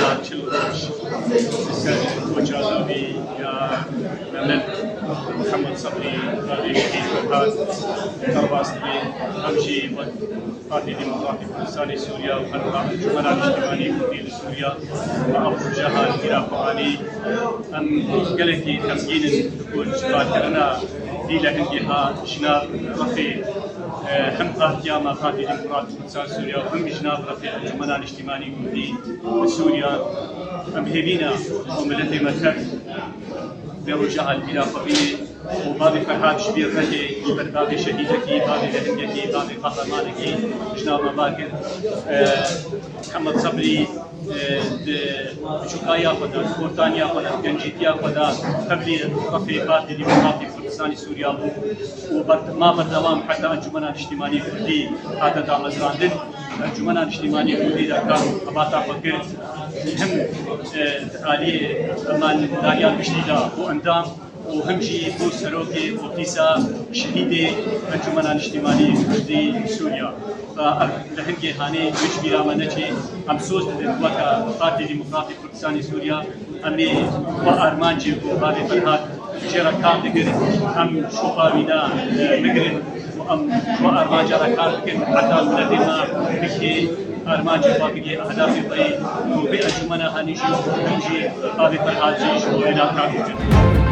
يا تشلوش وجازوي يا مملك محمد صبري غادي شهيد فرحات كرباستي امشي بارتي ديمقراطي كردستاني سوريا وخلق الجمهورية الاجتماعية في سوريا وابو جهل الى قراني ام قالتي تمكين تكون شكرنا دي لهنديها جناب رفيق هم بارتيا ما بارتي ديمقراطي كردستان سوريا وهم جناب رفيق الجمهورية الاجتماعية في سوريا ام هيبينا وملتي مكتب برجع إلى قبيله وبابي فرحات شبير رهي بابي شهيدتي بابي لهنديتي بابي قهرمانكي جناب باكر محمد صبري بشكايا خدا كورتانيا خدا جنجيتيا خدا قبل رفيقات ديمقراطي كردستاني سوريا وما بردوام حتى انجمنا الاجتماعي كردي هذا دام ازراندن انجمنا الاجتماعي كردي كان اباتا فكر هم آلية أمان داريال بشتيدا وأندام وهمشي بو سروكي وقيسا شهيدي انجمنا الاجتماعي كردي سوريا فلهنجي هاني مش بيرامنتي امسوس وكا بارتي ديمقراطي كردستاني سوريا امي وارمانجي وبابي فرحات جرا كام دقر ام شوفاوينا مقرن وارمانجا ركار كن حتى الذين بكي ارمانجي باقي اهدافي طيب وبأجمنا هانيجي وهمجي بابي فرحات جيش وإلى كام